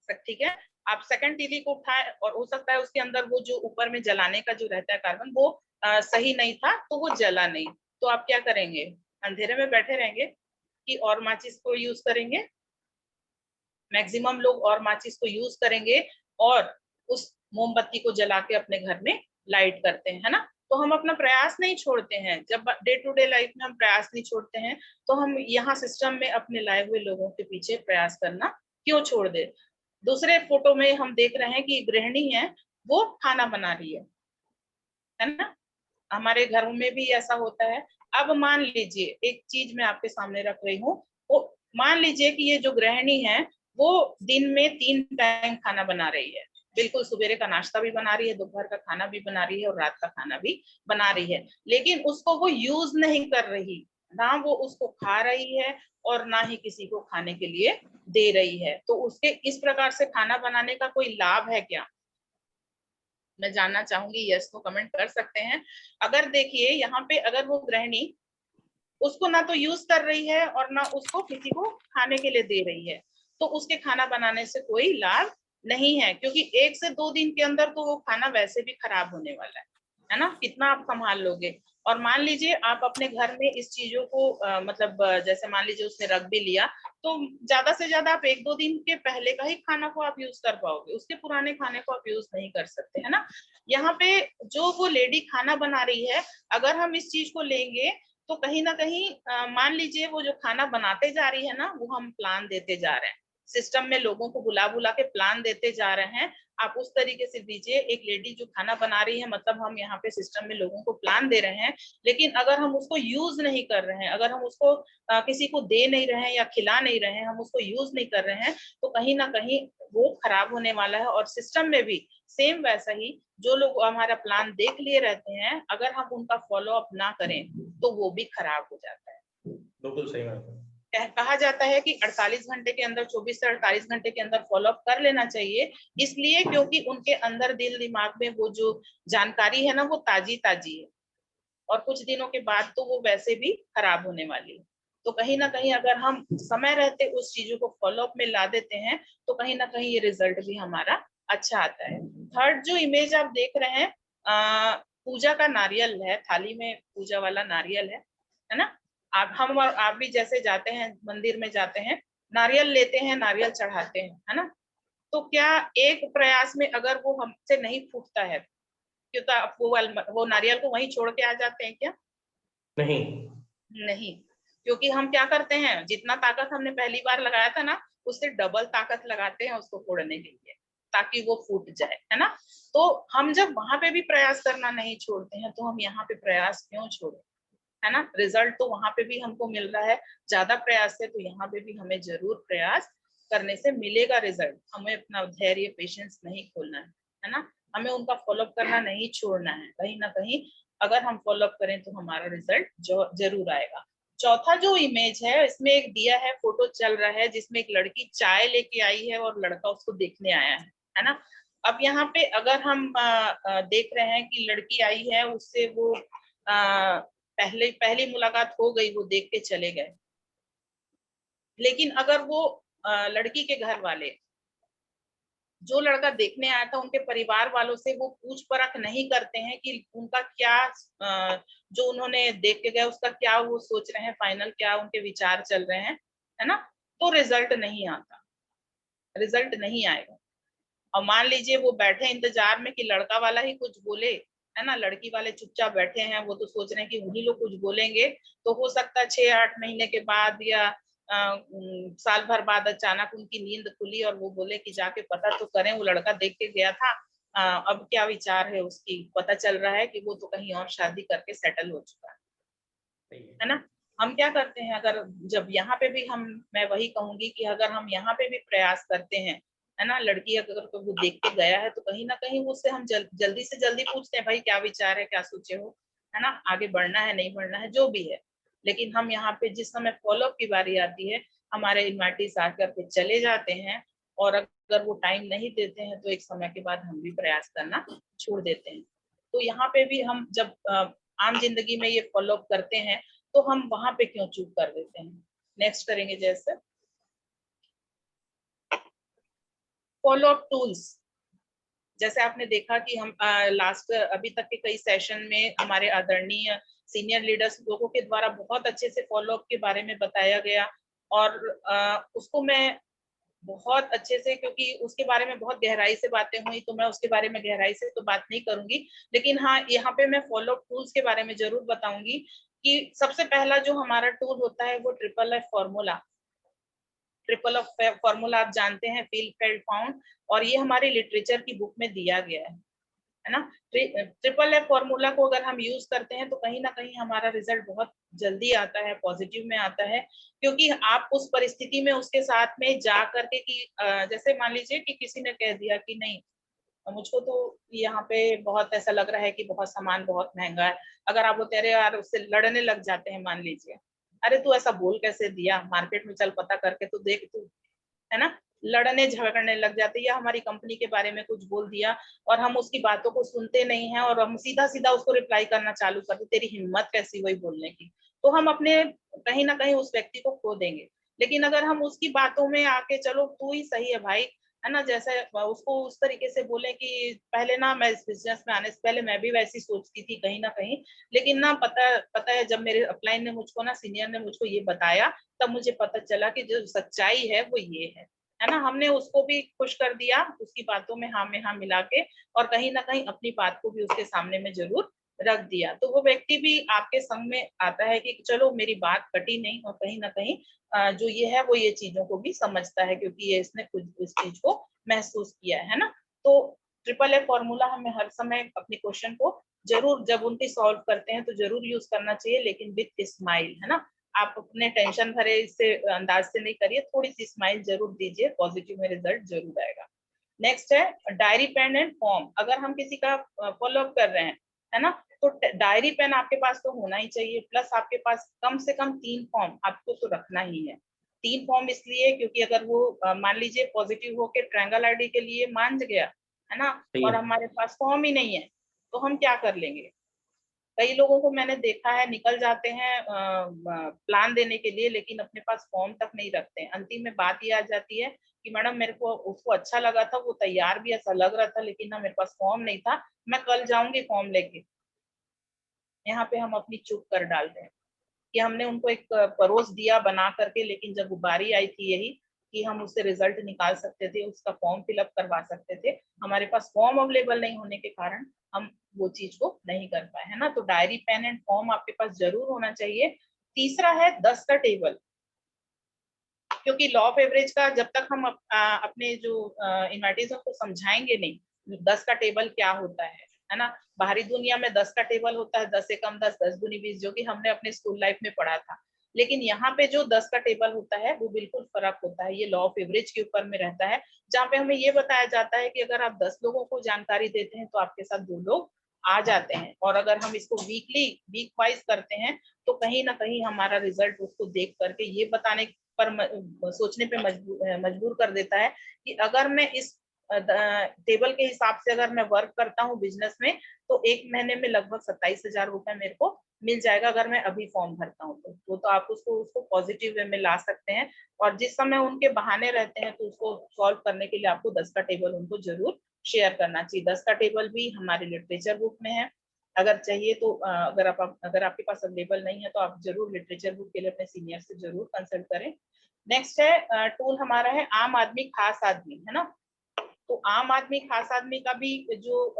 ठीक है, आप सेकंड तीली को उठाए और हो सकता है उसके अंदर वो जो ऊपर में जलाने का जो रहता है कार्बन वो सही नहीं था, तो वो जला नहीं, तो आप क्या करेंगे? अंधेरे में बैठे रहेंगे कि और माचिस को यूज करेंगे? मैक्सिमम लोग और माचिस को यूज करेंगे और उस मोमबत्ती को जला के अपने घर में लाइट करते हैं, है ना। तो हम अपना प्रयास नहीं छोड़ते हैं, जब डे टू डे लाइफ में हम प्रयास नहीं छोड़ते हैं तो हम यहाँ सिस्टम में अपने लाए हुए लोगों के पीछे प्रयास करना क्यों छोड़ दे। दूसरे फोटो में हम देख रहे हैं कि गृहिणी है वो खाना बना रही है ना। हमारे घरों में भी ऐसा होता है। अब मान लीजिए एक चीज मैं आपके सामने रख रही हूँ, वो मान लीजिए कि ये जो गृहिणी है वो दिन में 3 टाइम खाना बना रही है, बिल्कुल सुबेरे का नाश्ता भी बना रही है, दोपहर का खाना भी बना रही है और रात का खाना भी बना रही है, लेकिन उसको वो यूज नहीं कर रही, ना वो उसको खा रही है और ना ही किसी को खाने के लिए दे रही है। तो उसके इस प्रकार से खाना बनाने का कोई लाभ है क्या? मैं जानना चाहूंगी, यस तो कमेंट कर सकते हैं। अगर देखिए यहाँ पे अगर वो गृहिणी उसको ना तो यूज कर रही है और ना उसको किसी को खाने के लिए दे रही है, तो उसके खाना बनाने से कोई लाभ नहीं है, क्योंकि 1 से 2 दिन के अंदर तो वो खाना वैसे भी खराब होने वाला है ना। कितना आप संभाल लोगे? और मान लीजिए आप अपने घर में इस चीजों को जैसे मान लीजिए उसने रख भी लिया, तो ज्यादा से ज्यादा आप 1-2 दिन के पहले का ही खाना को आप यूज कर पाओगे, उसके पुराने खाने को आप यूज नहीं कर सकते, है ना। यहाँ पे जो वो लेडी खाना बना रही है, अगर हम इस चीज को लेंगे तो कहीं ना कहीं मान लीजिए वो जो खाना बनाते जा रही है ना, वो हम प्लान देते जा रहे हैं, सिस्टम में लोगों को बुला बुला के प्लान देते जा रहे हैं। आप उस तरीके से दीजिए, एक लेडी जो खाना बना रही है मतलब हम यहाँ पे सिस्टम में लोगों को प्लान दे रहे हैं, लेकिन अगर हम उसको यूज नहीं कर रहे हैं, अगर हम उसको किसी को दे नहीं रहे हैं या खिला नहीं रहे हैं, हम उसको यूज नहीं कर रहे हैं, तो कहीं ना कहीं वो खराब होने वाला है। और सिस्टम में भी सेम वैसा ही, जो लोग हमारा प्लान देख लिए रहते हैं, अगर हम उनका फॉलो अप ना करें तो वो भी खराब हो जाता है। बिल्कुल सही बात है। कहा जाता है कि 48 घंटे के अंदर, 24 से 48 घंटे के अंदर फॉलो अप कर लेना चाहिए, इसलिए क्योंकि उनके अंदर दिल दिमाग में वो जो जानकारी है ना वो ताजी ताजी है, और कुछ दिनों के बाद तो वो वैसे भी खराब होने वाली है। तो कहीं ना कहीं अगर हम समय रहते उस चीजों को फॉलो अप में ला देते हैं तो कहीं ना कहीं ये रिजल्ट भी हमारा अच्छा आता है। थर्ड जो इमेज आप देख रहे हैं, पूजा का नारियल है, थाली में पूजा वाला नारियल है ना। आप भी जैसे जाते हैं मंदिर में जाते हैं, नारियल लेते हैं, नारियल चढ़ाते हैं, है ना। तो क्या एक प्रयास में अगर वो हमसे नहीं फूटता है, क्यों तो वो नारियल को वहीं छोड़ के आ जाते हैं क्या? नहीं नहीं, क्योंकि हम क्या करते हैं, जितना ताकत हमने पहली बार लगाया था ना, उससे डबल ताकत लगाते हैं उसको फोड़ने के लिए, ताकि वो फूट जाए, है ना। तो हम जब वहां पे भी प्रयास करना नहीं छोड़ते हैं तो हम यहाँ पे प्रयास क्यों छोड़े, है ना। रिजल्ट तो वहां पे भी हमको मिल रहा है ज्यादा प्रयास से, तो यहाँ पे भी हमें जरूर प्रयास करने से मिलेगा रिजल्ट। हमें अपना धैर्य, पेशेंस नहीं खोलना है ना। हमें उनका फॉलोअप करना नहीं छोड़ना है, कहीं ना कहीं अगर हम फॉलोअप करें तो हमारा रिजल्ट जरूर आएगा। चौथा जो इमेज है, इसमें एक दिया है, फोटो चल रहा है जिसमें एक लड़की चाय लेके आई है और लड़का उसको देखने आया है ना। अब यहाँ पे अगर हम देख रहे हैं कि लड़की आई है, उससे वो पहली मुलाकात हो गई, वो देख के चले गए, लेकिन अगर वो लड़की के घर वाले, जो लड़का देखने आया था, उनके परिवार वालों से वो पूछ परख नहीं करते हैं कि उनका क्या जो उन्होंने देख के गए उसका क्या वो सोच रहे हैं, फाइनल क्या उनके विचार चल रहे हैं, है ना, तो रिजल्ट नहीं आता, रिजल्ट नहीं आएगा। और मान लीजिए वो बैठे इंतजार में कि लड़का वाला ही कुछ बोले, है ना, लड़की वाले चुपचाप बैठे हैं, वो तो सोच रहे हैं कि उन्हीं लोग कुछ बोलेंगे, तो हो सकता है 6-8 महीने के बाद या साल भर बाद अचानक उनकी नींद खुली और वो बोले कि जाके पता तो करें, वो लड़का देख के गया था, अब क्या विचार है उसकी, पता चल रहा है कि वो तो कहीं और शादी करके सेटल हो चुका है ना। हम क्या करते हैं, अगर जब यहाँ पे भी मैं वही कहूंगी कि अगर हम यहाँ पे भी प्रयास करते हैं है ना। लड़की अगर वो देख के गया है तो कहीं ना कहीं उससे हम जल्दी से जल्दी पूछते हैं, भाई क्या विचार है, क्या सोचे हो, है ना, आगे बढ़ना है नहीं बढ़ना है, जो भी है। लेकिन हम यहाँ पे जिस समय फॉलोअप की बारी आती है, हमारे इन्वाइटीज आकर के चले जाते हैं, और अगर वो टाइम नहीं देते हैं तो एक समय के बाद हम भी प्रयास करना छोड़ देते हैं। तो यहाँ पे भी हम जब आम जिंदगी में ये फॉलोअप करते हैं तो हम वहां पे क्यों चूक कर देते हैं। नेक्स्ट करेंगे जैसे फॉलोअप टूल्स। जैसे आपने देखा कि हम लास्ट अभी तक के कई सेशन में हमारे आदरणीय सीनियर लीडर्स लोगों के द्वारा बहुत अच्छे से फॉलोअप के बारे में बताया गया, और उसको मैं बहुत अच्छे से, क्योंकि उसके बारे में बहुत गहराई से बातें हुई, तो मैं उसके बारे में गहराई से तो बात नहीं करूंगी। लेकिन हाँ, यहाँ पे मैं फॉलोअप टूल्स के बारे में जरूर बताऊंगी कि सबसे पहला जो हमारा टूल होता है वो triple F formula. Triple F formula आप जानते हैं, फील फेल्ड फाउंड, और ये हमारी लिटरेचर की बुक में दिया गया है ना। ट्रिपल एफ फॉर्मूला को अगर हम यूज करते हैं तो कहीं ना कहीं हमारा रिजल्ट बहुत जल्दी आता है, पॉजिटिव में आता है, क्योंकि आप उस परिस्थिति में उसके साथ में जा करके कि जैसे मान लीजिए कि किसी ने कह दिया कि नहीं, मुझको तो यहाँ पे बहुत ऐसा लग रहा है कि बहुत सामान बहुत महंगा है, अगर आप बोलते यार उससे लड़ने लग जाते हैं, मान लीजिए, अरे तू ऐसा बोल कैसे दिया, मार्केट में चल पता करके तो देख तू, है ना, लड़ने झगड़ने लग जाते हैं, या हमारी कंपनी के बारे में कुछ बोल दिया और हम उसकी बातों को सुनते नहीं हैं और हम सीधा सीधा उसको रिप्लाई करना चालू कर दे, तेरी हिम्मत कैसी हुई बोलने की, तो हम अपने कहीं ना कहीं उस व्यक्ति को खो देंगे। लेकिन अगर हम उसकी बातों में आके चलो तू ही सही है भाई, है ना, जैसे उसको उस तरीके से बोले कि पहले ना मैं इस बिजनेस में आने से पहले मैं भी वैसी सोचती थी कहीं ना कहीं, लेकिन ना पता है जब मेरे अपलाइन ने मुझको ना सीनियर ने मुझको ये बताया, तब मुझे पता चला कि जो सच्चाई है वो ये है ना। हमने उसको भी खुश कर दिया, उसकी बातों में हाँ मिला के, और कहीं ना कहीं अपनी बात को भी उसके सामने में जरूर रख दिया, तो वो व्यक्ति भी आपके संग में आता है कि चलो मेरी बात कटी नहीं, और कहीं ना कहीं जो ये है वो ये चीजों को भी समझता है, क्योंकि ये इसने खुद इस चीज को महसूस किया है ना। तो ट्रिपल ए फॉर्मूला हमें हर समय अपने क्वेश्चन को जरूर जब उनकी सॉल्व करते हैं तो जरूर यूज करना चाहिए, लेकिन विथ स्माइल, है ना। आप अपने टेंशन भरे इससे अंदाज से नहीं करिए, थोड़ी सी स्माइल जरूर दीजिए, पॉजिटिव में रिजल्ट जरूर आएगा। नेक्स्ट है डायरी पेन एंड फॉर्म। अगर हम किसी का फॉलोअप कर रहे हैं, है ना, तो डायरी पेन आपके पास तो होना ही चाहिए, प्लस आपके पास कम से कम 3 फॉर्म आपको तो रखना ही है। 3 फॉर्म इसलिए क्योंकि अगर वो मान लीजिए पॉजिटिव होके ट्रायंगल आईडी के लिए मान गया, है ना, और हमारे पास फॉर्म ही नहीं है, तो हम क्या कर लेंगे। कई लोगों को मैंने देखा है निकल जाते हैं प्लान देने के लिए, लेकिन अपने पास फॉर्म तक नहीं रखते हैं। अंतिम में बात ये आ जाती है कि मैडम मेरे को उसको अच्छा लगा था, वो तैयार भी ऐसा लग रहा था, लेकिन ना मेरे पास फॉर्म नहीं था, मैं कल जाऊंगी फॉर्म लेके। यहाँ पे हम अपनी चूक कर डालते हैं कि हमने उनको एक परोस दिया बना करके, लेकिन जब बारी आई थी यही कि हम उससे रिजल्ट निकाल सकते थे, उसका फॉर्म फिलअप करवा सकते थे, हमारे पास फॉर्म अवेलेबल नहीं होने के कारण हम वो चीज को नहीं कर पाए, है ना। तो डायरी पेन एंड फॉर्म आपके पास जरूर होना चाहिए। तीसरा है 10 का टेबल, क्योंकि लॉ ऑफ एवरेज का जब तक हम अपने जो इन्वाइटीज को समझाएंगे नहीं 10 का टेबल क्या होता है ना। बाहरी दुनिया में 10 का टेबल होता है, 10 एकम 10, 10 दूनी 20, जो कि हमने अपने स्कूल लाइफ में पढ़ा था। लेकिन यहाँ पे जो 10 का टेबल होता है वो बिल्कुल फर्क होता है, ये लॉ ऑफ एवरेज के ऊपर में रहता है, जहाँ पे हमें ये बताया जाता है कि अगर आप 10 लोगों को जानकारी देते हैं तो आपके साथ 2 लोग आ जाते हैं, और अगर हम इसको वीक वाइज करते हैं तो कहीं ना कहीं हमारा रिजल्ट उसको देख करके ये बताने पर सोचने पे मजबूर कर देता है कि अगर मैं इस टेबल के हिसाब से अगर मैं वर्क करता हूँ बिजनेस में, तो 1 महीने में लगभग 27,000 रुपए मेरे को मिल जाएगा अगर मैं अभी फॉर्म भरता हूँ। तो आप उसको पॉजिटिव वे में ला सकते हैं, और जिस समय उनके बहाने रहते हैं तो उसको सॉल्व करने के लिए आपको 10 का टेबल उनको जरूर शेयर करना चाहिए। 10 का टेबल भी हमारे लिटरेचर बुक में है, अगर चाहिए तो अगर आपके पास अवेलेबल नहीं है तो आप जरूर लिटरेचर बुक के लिए अपने सीनियर से जरूर कंसल्ट करें। नेक्स्ट है टूल हमारा है आम आदमी खास आदमी, है ना। तो आम आदमी खास आदमी का भी जो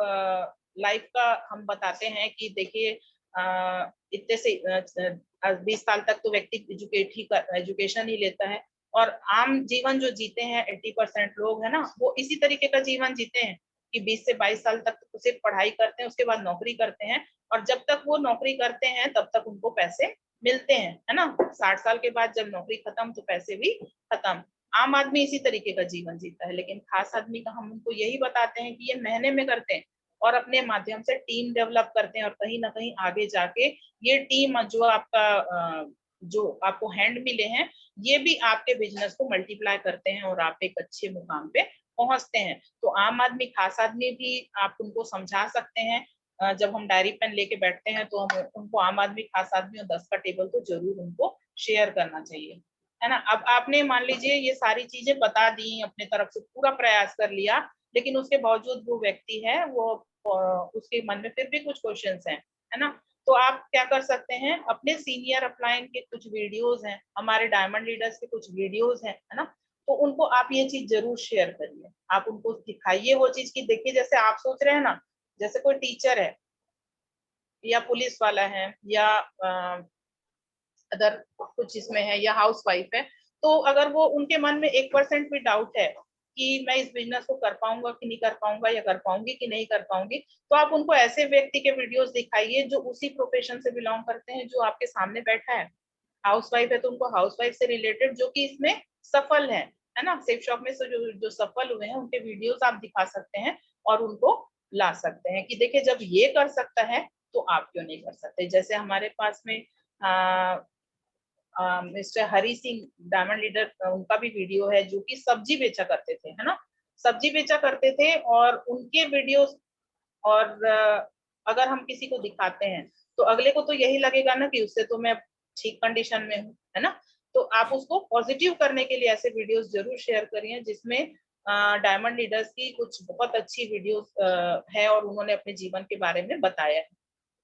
लाइफ का हम बताते हैं कि देखिए इतने से 20 साल तक तो व्यक्ति एजुकेशन ही लेता है, और आम जीवन जो जीते हैं 80% लोग, है ना, वो इसी तरीके का जीवन जीते हैं कि 20 से 22 साल तक तो सिर्फ पढ़ाई करते हैं, उसके बाद नौकरी करते हैं, और जब तक वो नौकरी करते हैं तब तक उनको पैसे मिलते हैं, है ना। 60 साल के बाद जब नौकरी खत्म तो पैसे भी खत्म। आम आदमी इसी तरीके का जीवन जीता है, लेकिन खास आदमी का हम उनको यही बताते हैं कि ये महीने में करते हैं और अपने माध्यम से टीम डेवलप करते हैं और कहीं ना कहीं आगे जाके ये टीम जो आपको हैंड मिले हैं, ये भी आपके बिजनेस को मल्टीप्लाई करते हैं और आप एक अच्छे मुकाम पे पहुंचते हैं। तो आम आदमी खास आदमी भी आप उनको समझा सकते हैं। जब हम डायरी पेन लेके बैठते हैं तो हम उनको आम आदमी खास आदमी और 10 का टेबल तो जरूर उनको शेयर करना चाहिए, है ना। अब आपने मान लीजिए ये सारी चीजें बता दी, अपने तरफ से पूरा प्रयास कर लिया, लेकिन उसके बावजूद वो व्यक्ति है वो उसके मन में फिर भी कुछ क्वेश्चंस हैं, है ना। तो आप क्या कर सकते हैं, अपने सीनियर अपलाइन के कुछ वीडियोस हैं, हमारे डायमंड लीडर्स के कुछ वीडियोस हैं, है ना। तो उनको आप ये चीज जरूर शेयर करिए, आप उनको दिखाइए वो चीज की देखिए, जैसे आप सोच रहे हैं ना, जैसे कोई टीचर है या पुलिस वाला है या अदर कुछ इसमें है या हाउस वाइफ है, तो अगर वो उनके मन में 1% भी डाउट है कि मैं इस बिजनेस को कर पाऊंगा कि नहीं कर पाऊंगा या कर पाऊंगी कि नहीं कर पाऊंगी, तो आप उनको ऐसे व्यक्ति के वीडियोस दिखाइए जो उसी प्रोफेशन से बिलोंग करते हैं जो आपके सामने बैठा है। हाउस वाइफ है तो उनको हाउस वाइफ से रिलेटेड जो कि इसमें सफल है ना, सेफ शॉप में से जो सफल हुए हैं उनके वीडियोस आप दिखा सकते हैं और उनको ला सकते हैं कि देखिए जब ये कर सकता है तो आप क्यों नहीं कर सकते। जैसे हमारे पास में mister Hari Singh diamond leader, उनका भी वीडियो है जो कि सब्जी बेचा करते थे, है ना, सब्जी बेचा करते थे और उनके वीडियोस और अगर हम किसी को दिखाते हैं तो अगले को तो यही लगेगा ना कि उससे तो मैं ठीक कंडीशन में हूँ, है ना। तो आप उसको पॉजिटिव करने के लिए ऐसे वीडियोस जरूर शेयर करिए जिसमें डायमंड लीडर्स की कुछ बहुत अच्छी वीडियोस है और उन्होंने अपने जीवन के बारे में बताया है।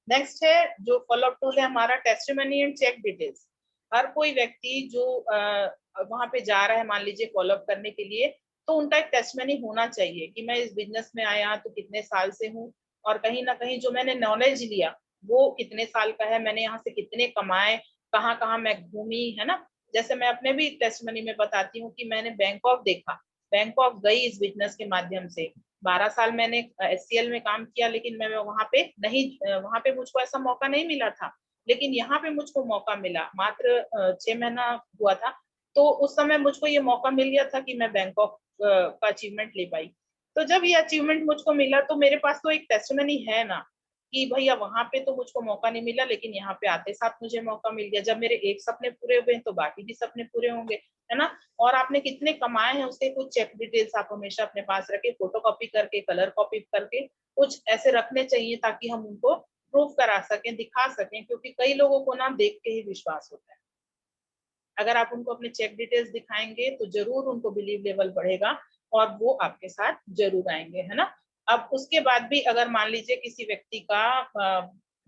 नेक्स्ट है जो फॉलोअप टूल है हमारा, टेस्टिमनी एंड चेक डिटेल्स। हर कोई व्यक्ति जो वहां पे जा रहा है मान लीजिए फॉलोअप करने के लिए, तो उनका एक टेस्टिमनी होना चाहिए कि मैं इस बिजनेस में आया तो कितने साल से हूँ और कहीं ना कहीं जो मैंने नॉलेज लिया वो कितने साल का है, मैंने यहाँ से कितने कमाए, कहाँ कहाँ मैं घूमी, है ना। जैसे मैं अपने भी टेस्टिमनी में बताती हूँ कि मैंने बैंकॉक देखा, बैंकॉक गई इस बिजनेस के माध्यम से, 12 साल मैंने एचसीएल में काम किया, लेकिन मैं वहां पे मुझको ऐसा मौका नहीं मिला था, लेकिन यहाँ पे मुझको मौका मिला, मात्र 6 महीना हुआ था, तो उस समय मुझको ये मौका मिल गया था कि मैं बैंकॉक का अचीवमेंट ले पाई। तो जब ये अचीवमेंट मुझको मिला तो मेरे पास तो एक टेस्टिमनी है ना कि भैया वहां पे तो मुझको मौका नहीं मिला लेकिन यहाँ पे आते साथ मुझे मौका मिल गया, जब मेरे एक सपने पूरे हुए तो बाकी भी सपने पूरे होंगे, है ना। और आपने कितने कमाए हैं उसके कुछ चेक डिटेल्स आप हमेशा अपने पास रखें, फोटो कॉपी करके, कलर कॉपी करके कुछ ऐसे रखने चाहिए ताकि हम उनको प्रूफ करा सकें, दिखा सकें, क्योंकि कई लोगों को ना देख के ही विश्वास होता है। अगर आप उनको अपने चेक डिटेल्स दिखाएंगे तो जरूर उनको बिलीव लेवल बढ़ेगा और वो आपके साथ जरूर आएंगे, है ना। अब उसके बाद भी अगर मान लीजिए किसी व्यक्ति का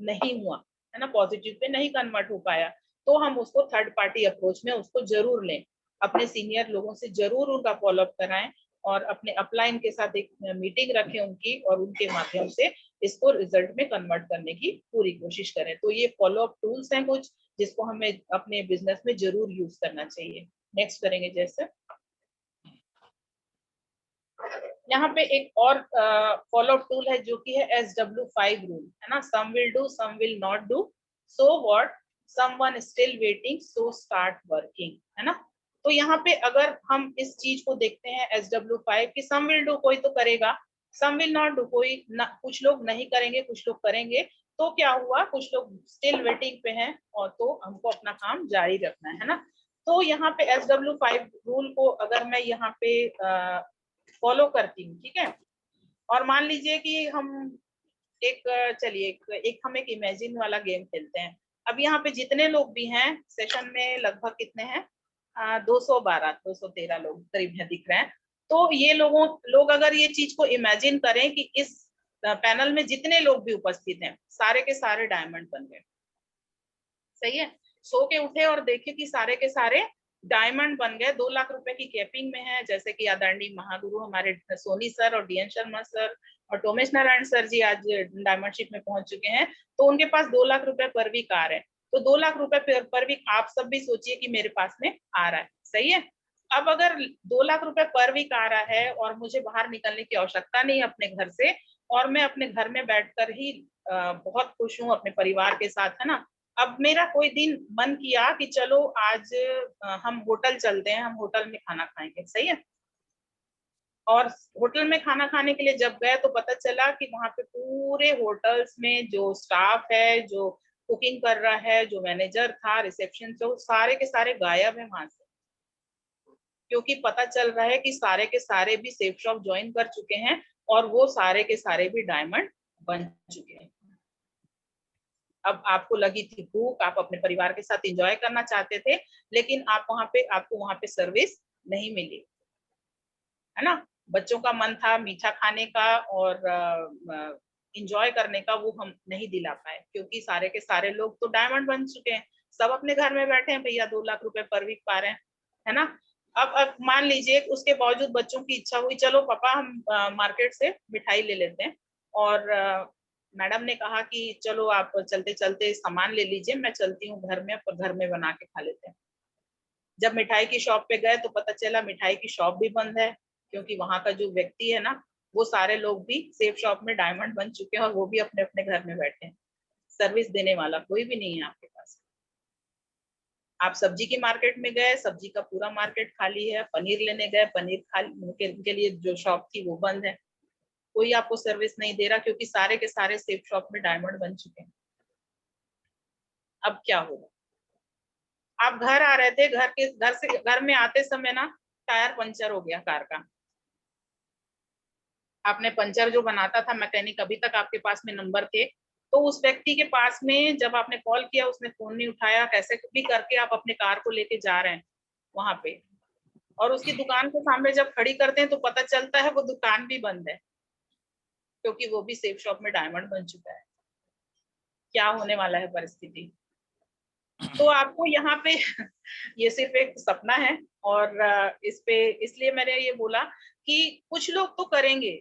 नहीं हुआ, है ना, पॉजिटिव पे नहीं कन्वर्ट हो पाया, तो हम उसको थर्ड पार्टी अप्रोच में उसको जरूर लें, अपने सीनियर लोगों से जरूर उनका फॉलोअप कराएं और अपने अपलाइन के साथ एक मीटिंग रखें उनकी और उनके माध्यम से इसको रिजल्ट में कन्वर्ट करने की पूरी कोशिश करें। तो ये फॉलोअप टूल्स हैं कुछ जिसको हमें अपने बिजनेस में जरूर यूज करना चाहिए। नेक्स्ट करेंगे जैसे यहाँ पे एक और फॉलोअप टूल है जो कि है SW5 रूल, है ना, some will do some will not do, so what, someone still waiting, so start working, है ना। तो यहाँ पे अगर हम इस चीज को देखते हैं SW5 की, सम विल डू कोई तो करेगा, सम विल नॉट डू कोई ना, कुछ लोग नहीं करेंगे कुछ लोग करेंगे, तो क्या हुआ, कुछ लोग स्टिल वेटिंग पे हैं और तो हमको अपना काम जारी रखना है ना। तो यहाँ पे SW5 रूल को अगर मैं यहाँ पे फॉलो करती हूँ, ठीक है, और मान लीजिए कि हम एक चलिए एक हम एक इमेजिन वाला गेम खेलते हैं। अब यहाँ पे जितने लोग भी हैं सेशन में लगभग कितने हैं, 213 लोग करीब है दिख रहे हैं। तो ये लोग अगर ये चीज को इमेजिन करें कि इस पैनल में जितने लोग भी उपस्थित हैं सारे के सारे डायमंड बन गए, सही है, सो के उठे और देखे कि सारे के सारे डायमंड बन गए, 2 लाख रुपए की कैपिंग में है, जैसे कि आदरणीय महागुरु हमारे सोनी सर और डीएन शर्मा सर और टोमेश नारायण सर जी आज डायमंडशिप में पहुंच चुके हैं, तो उनके पास 2 लाख रुपए पर वीक आ रहे हैं। तो 2 लाख रुपए पर वीक आप सब भी सोचिए कि मेरे पास में आ रहा है, सही है। अब अगर 2 लाख रुपए पर वीक आ रहा है और मुझे बाहर निकलने की आवश्यकता नहीं अपने घर से, और मैं अपने घर में बैठकर ही बहुत खुश हूँ अपने परिवार के साथ, है ना, अब मेरा कोई दिन मन किया कि चलो आज हम होटल चलते हैं, हम होटल में खाना खाएंगे, सही है। और होटल में खाना खाने के लिए जब गए तो पता चला कि वहां पे पूरे होटल्स में जो स्टाफ है, जो कुकिंग कर रहा है, जो मैनेजर था रिसेप्शन से, वो सारे के सारे गायब है वहां से। क्योंकि पता चल रहा है कि सारे के सारे भी सेफ शॉप ज्वाइन कर चुके हैं और वो सारे के सारे भी डायमंड बन चुके हैं। अब आपको लगी थी भूख, आप अपने परिवार के साथ एंजॉय करना चाहते थे, लेकिन आपको वहां पे सर्विस नहीं मिली, है ना। बच्चों का मन था मीठा खाने का और एंजॉय करने का, वो हम नहीं दिला पाए क्योंकि सारे के सारे लोग तो डायमंड बन चुके हैं, सब अपने घर में बैठे हैं भैया, 2 लाख रुपए पर वीक पा रहे हैं, है ना। अब मान लीजिए उसके बावजूद बच्चों की इच्छा हुई, चलो पापा हम मार्केट से मिठाई ले लेते हैं, और मैडम ने कहा कि चलो आप चलते चलते सामान ले लीजिए, मैं चलती हूँ घर में, पर घर में बना के खा लेते हैं। जब मिठाई की शॉप पे गए तो पता चला मिठाई की शॉप भी बंद है, क्योंकि वहां का जो व्यक्ति है ना, वो सारे लोग भी सेफ शॉप में डायमंड बन चुके हैं और वो भी अपने अपने घर में बैठे हैं। सर्विस देने वाला कोई भी नहीं है आपके पास। आप सब्जी की मार्केट में गए, सब्जी का पूरा मार्केट खाली है, पनीर लेने गए, पनीर खाली के लिए जो शॉप थी वो बंद है, कोई आपको सर्विस नहीं दे रहा क्योंकि सारे के सारे सेफ शॉप में डायमंड बन चुके हैं। अब क्या होगा? आप घर आ रहे थे, घर में आते समय ना टायर पंचर हो गया कार का। आपने पंचर जो बनाता था मैकेनिक, अभी तक आपके पास में नंबर थे, तो उस व्यक्ति के पास में जब आपने कॉल किया उसने फोन नहीं उठाया, कैसे भी करके आप अपने कार को लेके जा रहे हैं वहां पे, और उसकी दुकान के सामने जब खड़ी करते हैं तो पता चलता है वो दुकान भी बंद है, क्योंकि वो भी सेफ शॉप में डायमंड बन चुका है। क्या होने वाला है परिस्थिति? तो आपको यहाँ पे ये सिर्फ एक सपना है, और इसलिए मैंने ये बोला कि कुछ लोग तो करेंगे,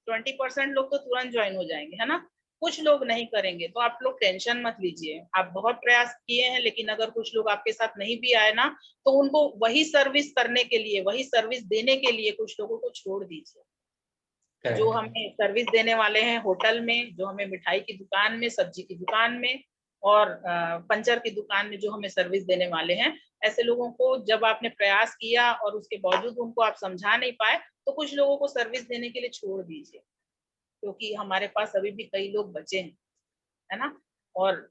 20% लोग तो तुरंत ज्वाइन हो जाएंगे, है ना, कुछ लोग नहीं करेंगे। तो आप लोग टेंशन मत लीजिए, आप बहुत प्रयास किए हैं, लेकिन अगर कुछ लोग आपके साथ नहीं भी आए ना, तो उनको वही सर्विस करने के लिए, वही सर्विस देने के लिए कुछ लोगों को छोड़ दीजिए। जो हमें सर्विस देने वाले हैं होटल में, जो हमें मिठाई की दुकान में, सब्जी की दुकान में और पंचर की दुकान में जो हमें सर्विस देने वाले हैं, ऐसे लोगों को जब आपने प्रयास किया और उसके बावजूद उनको आप समझा नहीं पाए, तो कुछ लोगों को सर्विस देने के लिए छोड़ दीजिए, क्योंकि हमारे पास अभी भी कई लोग बचे हैं, है ना। और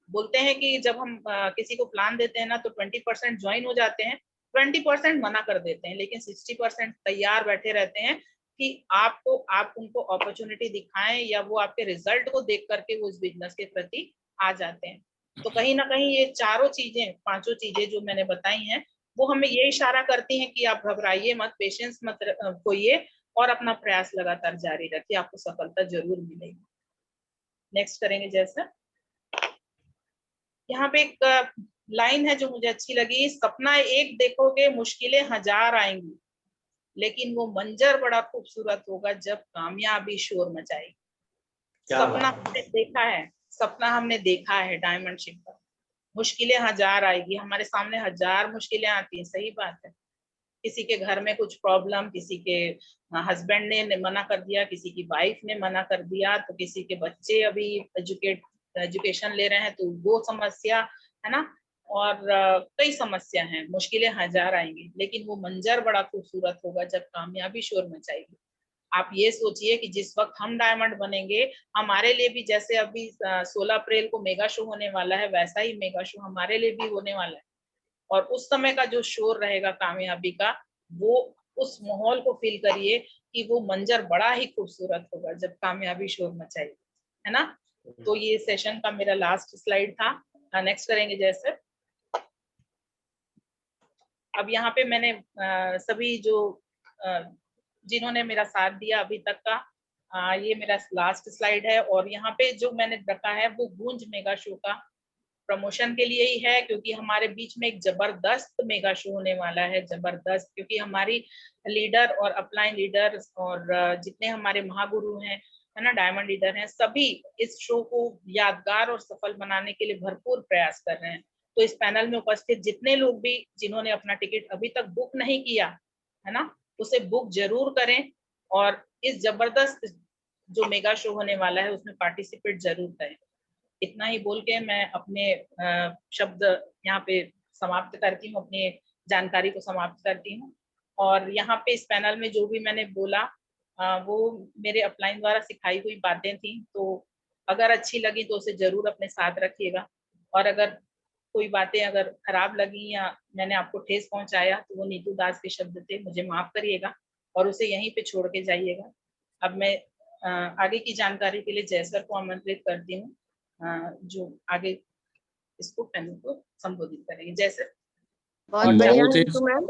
बोलते हैं कि जब हम किसी को प्लान देते हैं ना, तो 20% ज्वाइन हो जाते हैं, 20% मना कर देते हैं, लेकिन 60% तैयार बैठे रहते हैं कि आप उनको अपॉर्चुनिटी दिखाएं, या वो आपके रिजल्ट को देख करके वो इस बिजनेस के प्रति आ जाते हैं। तो कहीं ना कहीं ये चारों चीजें, 5 चीजें जो मैंने बताई हैं, वो हमें ये इशारा करती हैं कि आप घबराइए मत, पेशेंस मत खोइए, और अपना प्रयास लगातार जारी रखिए, आपको सफलता जरूर मिलेगी। नेक्स्ट करेंगे जैसा, यहाँ पे एक लाइन है जो मुझे अच्छी लगी, सपना एक देखोगे मुश्किलें 1000 आएंगी, लेकिन वो मंजर बड़ा खूबसूरत होगा जब कामयाबी शोर मचाएगी। सपना हमने देखा है, सपना हमने देखा है डायमंड शिप का, मुश्किलें 1000 आएगी, हमारे सामने 1000 मुश्किलें आती हैं, सही बात है। किसी के घर में कुछ प्रॉब्लम, किसी के हस्बैंड ने मना कर दिया, किसी की वाइफ ने मना कर दिया, तो किसी के बच्चे अभी एजुकेशन ले रहे हैं तो वो समस्या, है ना, और कई समस्या हैं, मुश्किलें 1000 आएंगी, लेकिन वो मंजर बड़ा खूबसूरत होगा जब कामयाबी शोर मचाएगी। आप ये सोचिए कि जिस वक्त हम डायमंड बनेंगे, हमारे लिए भी, जैसे अभी 16 अप्रैल को मेगा शो होने वाला है, वैसा ही मेगा शो हमारे लिए भी होने वाला है, और उस समय का जो शोर रहेगा कामयाबी का, वो उस माहौल को फील करिए कि वो मंजर बड़ा ही खूबसूरत होगा जब कामयाबी शोर मचाएगी, है ना। तो ये सेशन का मेरा लास्ट स्लाइड था। नेक्स्ट करेंगे जैसे, अब यहाँ पे मैंने सभी जो जिन्होंने मेरा साथ दिया अभी तक का, ये मेरा लास्ट स्लाइड है, और यहाँ पे जो मैंने रखा है वो गूंज मेगा शो का प्रमोशन के लिए ही है, क्योंकि हमारे बीच में एक जबरदस्त मेगा शो होने वाला है, जबरदस्त, क्योंकि हमारी लीडर और अपलाइन लीडर और जितने हमारे महागुरु हैं, है ना, डायमंड लीडर हैं, सभी इस शो को यादगार और सफल बनाने के लिए भरपूर प्रयास कर रहे हैं। तो इस पैनल में उपस्थित जितने लोग भी जिन्होंने अपना टिकट अभी तक बुक नहीं किया है ना, उसे बुक जरूर करें, और इस जबरदस्त जो मेगा शो होने वाला है उसमें पार्टिसिपेट जरूर करें। इतना ही बोल के मैं अपने शब्द यहाँ पे समाप्त करती हूँ, अपनी जानकारी को समाप्त करती हूँ। और यहाँ पे इस पैनल में जो भी मैंने बोला वो मेरे अपलाइन द्वारा सिखाई हुई बातें थी, तो अगर अच्छी लगी तो उसे जरूर अपने साथ रखिएगा, और अगर कोई बातें अगर खराब लगी या मैंने आपको ठेस पहुंचाया तो वो नीतू दास के शब्द थे, मुझे माफ करिएगा और उसे यहीं पे छोड़ के जाइएगा। अब मैं आगे की जानकारी के लिए जय सर को आमंत्रित करती हूँ, जो आगे इसको पैनल को संबोधित करेंगे। जय सर। बहुत बढ़िया नीतू मैम।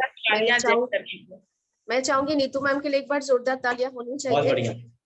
मैं चाहूंगी नीतू मैम के लिए एक बार जोरदार तालियां होनी बहुत चाहिए। बढ़िया।